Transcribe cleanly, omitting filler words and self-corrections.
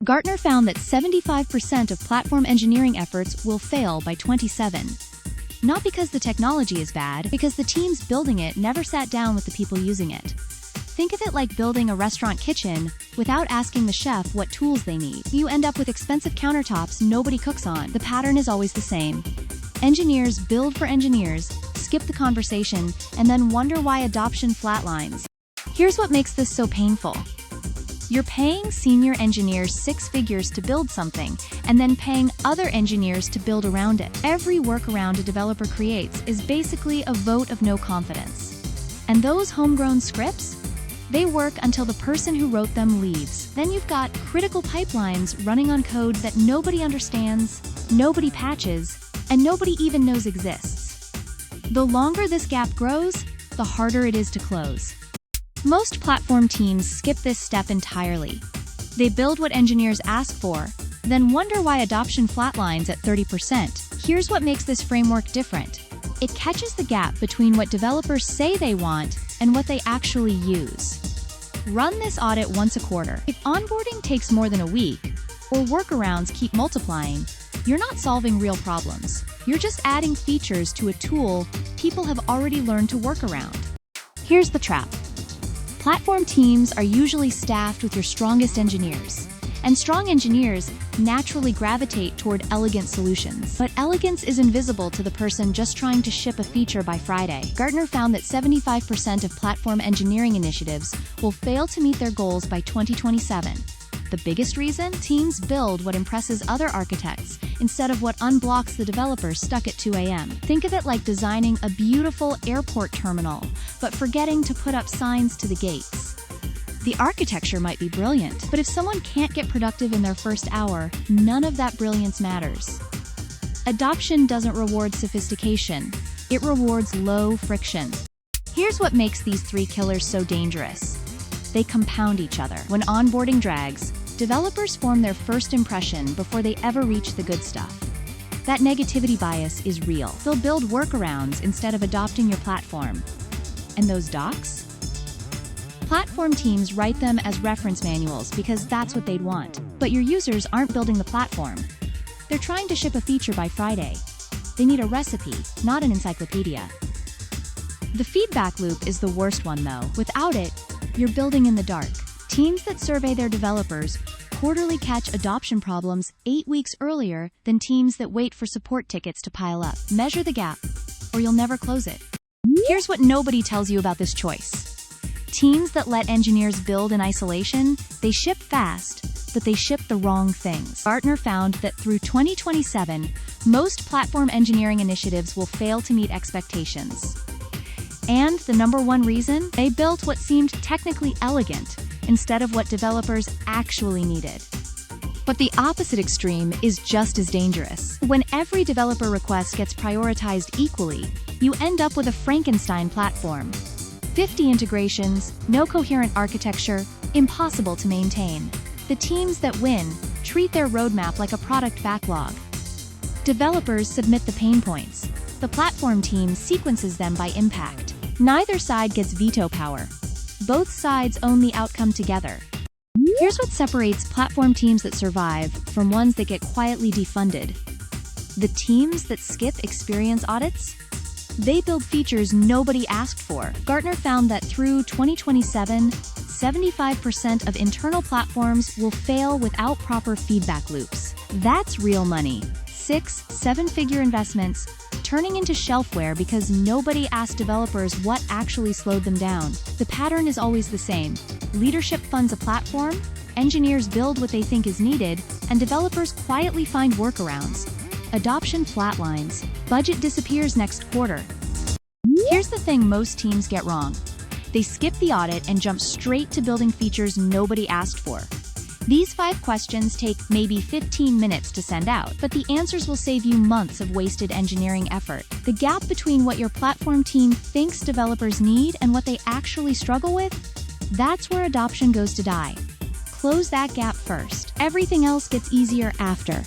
Gartner found that 75% of platform engineering efforts will fail by 2027. Not because the technology is bad, because the teams building it never sat down with the people using it. Think of it like building a restaurant kitchen without asking the chef what tools they need. You end up with expensive countertops nobody cooks on. The pattern is always the same. Engineers build for engineers, skip the conversation, and then wonder why adoption flatlines. Here's what makes this so painful. You're paying senior engineers 6 figures to build something, and then paying other engineers to build around it. Every workaround a developer creates is basically a vote of no confidence. And those homegrown scripts? They work until the person who wrote them leaves. Then you've got critical pipelines running on code that nobody understands, nobody patches, and nobody even knows exists. The longer this gap grows, the harder it is to close. Most platform teams skip this step entirely. They build what engineers ask for, then wonder why adoption flatlines at 30%. Here's what makes this framework different. It catches the gap between what developers say they want and what they actually use. Run this audit once a quarter. If onboarding takes more than a week, or workarounds keep multiplying, you're not solving real problems. You're just adding features to a tool people have already learned to work around. Here's the trap. Platform teams are usually staffed with your strongest engineers, and strong engineers naturally gravitate toward elegant solutions. But elegance is invisible to the person just trying to ship a feature by Friday. Gartner found that 75% of platform engineering initiatives will fail to meet their goals by 2027. The biggest reason? Teams build what impresses other architects instead of what unblocks the developers stuck at 2 a.m. Think of it like designing a beautiful airport terminal, but forgetting to put up signs to the gates. The architecture might be brilliant, but if someone can't get productive in their first hour, none of that brilliance matters. Adoption doesn't reward sophistication, it rewards low friction. Here's what makes these 3 killers so dangerous. They compound each other. When onboarding drags, developers form their first impression before they ever reach the good stuff. That negativity bias is real. They'll build workarounds instead of adopting your platform. And those docs? Platform teams write them as reference manuals because that's what they'd want. But your users aren't building the platform. They're trying to ship a feature by Friday. They need a recipe, not an encyclopedia. The feedback loop is the worst one though. Without it, you're building in the dark. Teams that survey their developers quarterly catch adoption problems 8 weeks earlier than teams that wait for support tickets to pile up. Measure the gap, or you'll never close it. Here's what nobody tells you about this choice. Teams that let engineers build in isolation, they ship fast, but they ship the wrong things. Gartner found that through 2027, most platform engineering initiatives will fail to meet expectations. And the number one reason? They built what seemed technically elegant instead of what developers actually needed. But the opposite extreme is just as dangerous. When every developer request gets prioritized equally, you end up with a Frankenstein platform. 50 integrations, no coherent architecture, impossible to maintain. The teams that win treat their roadmap like a product backlog. Developers submit the pain points. The platform team sequences them by impact. Neither side gets veto power. Both sides own the outcome together. Here's what separates platform teams that survive from ones that get quietly defunded. The teams that skip experience audits? They build features nobody asked for. Gartner found that through 2027, 75% of internal platforms will fail without proper feedback loops. That's real money. 6-7-figure investments turning into shelfware because nobody asked developers what actually slowed them down. The pattern is always the same. Leadership funds a platform, engineers build what they think is needed, and developers quietly find workarounds. Adoption flatlines. Budget disappears next quarter. Here's the thing most teams get wrong. They skip the audit and jump straight to building features nobody asked for. These 5 questions take maybe 15 minutes to send out, but the answers will save you months of wasted engineering effort. The gap between what your platform team thinks developers need and what they actually struggle with? That's where adoption goes to die. Close that gap first. Everything else gets easier after.